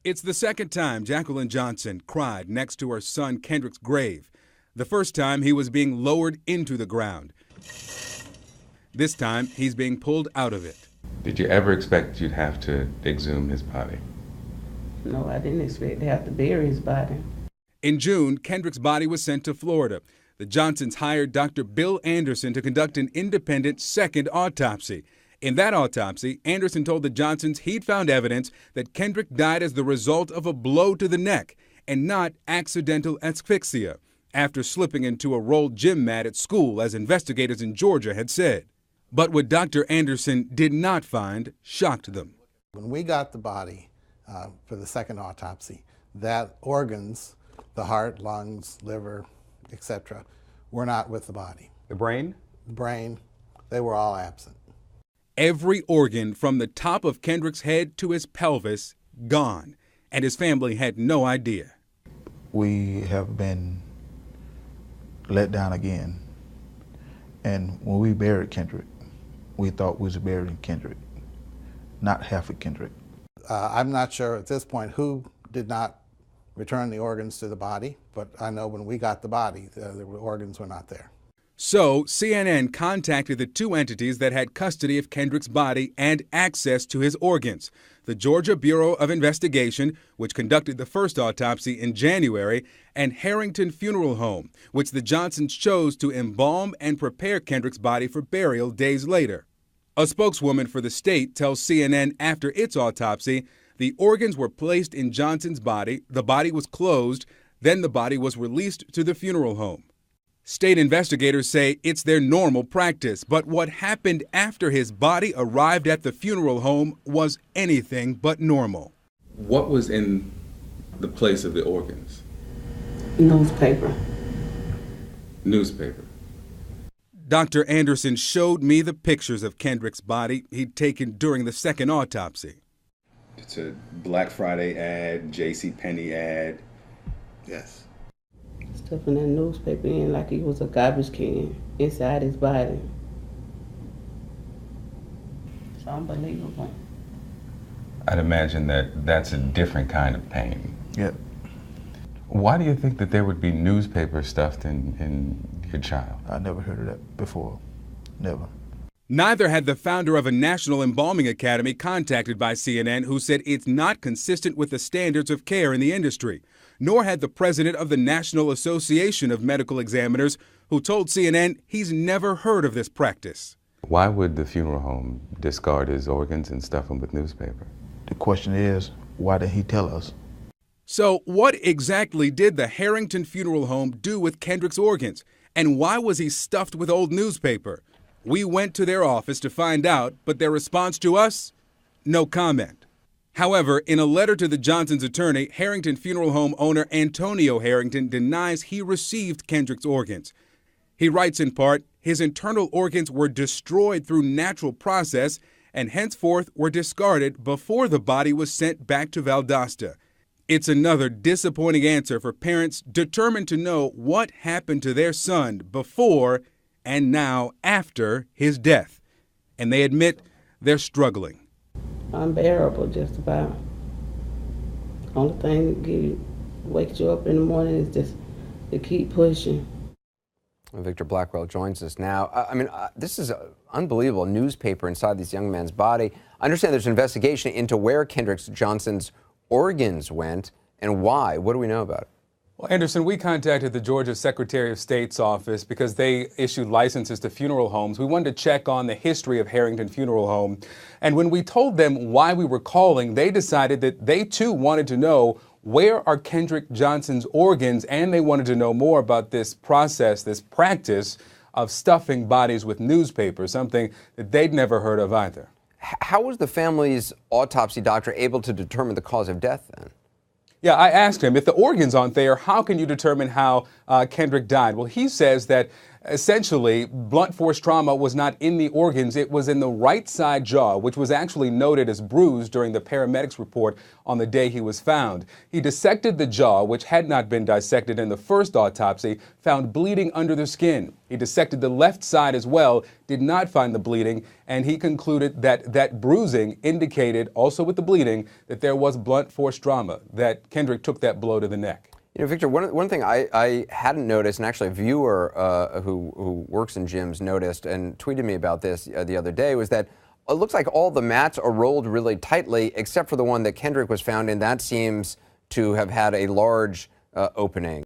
It's the second time Jacqueline Johnson cried next to her son Kendrick's grave. The first time he was being lowered into the ground. This time he's being pulled out of it. Did you ever expect you'd have to exhume his body? No, I didn't expect to have to bury his body. In June, Kendrick's body was sent to Florida. The Johnsons hired Dr. Bill Anderson to conduct an independent second autopsy. In that autopsy, Anderson told the Johnsons he'd found evidence that Kendrick died as the result of a blow to the neck and not accidental asphyxia, after slipping into a rolled gym mat at school, as investigators in Georgia had said. But what Dr. Anderson did not find shocked them. When we got the body for the second autopsy, that organs, the heart, lungs, liver, etc., were not with the body. The brain? The brain, they were all absent. Every organ from the top of Kendrick's head to his pelvis gone, and his family had no idea. We have been let down again. And when we buried Kendrick, we thought we was burying Kendrick, not half of Kendrick. I'm not sure at this point who did not return the organs to the body, but I know when we got the body, the organs were not there. So CNN contacted the two entities that had custody of Kendrick's body and access to his organs: the Georgia Bureau of Investigation, which conducted the first autopsy in January, and Harrington Funeral Home, which the Johnsons chose to embalm and prepare Kendrick's body for burial days later. A spokeswoman for the state tells CNN after its autopsy, the organs were placed in Johnson's body, the body was closed, then the body was released to the funeral home. State investigators say it's their normal practice, but what happened after his body arrived at the funeral home was anything but normal. What was in the place of the organs? Newspaper. Newspaper. Dr. Anderson showed me the pictures of Kendrick's body he'd taken during the second autopsy. It's a Black Friday ad, JCPenney ad. Yes. Stuffing that newspaper in like he was a garbage can inside his body. It's unbelievable. I'd imagine that that's a different kind of pain. Yep. Why do you think that there would be newspaper stuffed in your child? I never heard of that before. Never. Neither had the founder of a National Embalming Academy contacted by CNN, who said it's not consistent with the standards of care in the industry. Nor had the president of the National Association of Medical Examiners, who told CNN he's never heard of this practice. Why would the funeral home discard his organs and stuff them with newspaper? The question is, why didn't he tell us? So what exactly did the Harrington Funeral Home do with Kendrick's organs? And why was he stuffed with old newspaper? We went to their office to find out, but their response to us? No comment. However, in a letter to the Johnsons' attorney, Harrington Funeral Home owner Antonio Harrington denies he received Kendrick's organs. He writes in part, his internal organs were destroyed through natural process and henceforth were discarded before the body was sent back to Valdosta. It's another disappointing answer for parents determined to know what happened to their son before and now after his death. And they admit they're struggling. Unbearable, just about. Only thing that wakes you up in the morning is just to keep pushing. Victor Blackwell joins us now. This is unbelievable. Newspaper inside this young man's body. I understand there's an investigation into where Kendrick Johnson's organs went and why. What do we know about it? Well, Anderson, we contacted the Georgia Secretary of State's office because they issued licenses to funeral homes. We wanted to check on the history of Harrington Funeral Home. And when we told them why we were calling, they decided that they too wanted to know where are Kendrick Johnson's organs, and they wanted to know more about this process, this practice of stuffing bodies with newspapers, something that they'd never heard of either. How was the family's autopsy doctor able to determine the cause of death then? Yeah, I asked him, if the organs aren't there, how can you determine how Kendrick died? Well, he says that essentially blunt force trauma was not in the organs, it was in the right side jaw, which was actually noted as bruised during the paramedics report on the day he was found. He dissected the jaw, which had not been dissected in the first autopsy, found bleeding under the skin. He dissected the left side as well, did not find the bleeding, and he concluded that that bruising indicated, also with the bleeding, that there was blunt force trauma, that Kendrick took that blow to the neck. You know, Victor, one thing I hadn't noticed, and actually a viewer who works in gyms noticed and tweeted me about this the other day, was that it looks like all the mats are rolled really tightly, except for the one that Kendrick was found in. That seems to have had a large opening.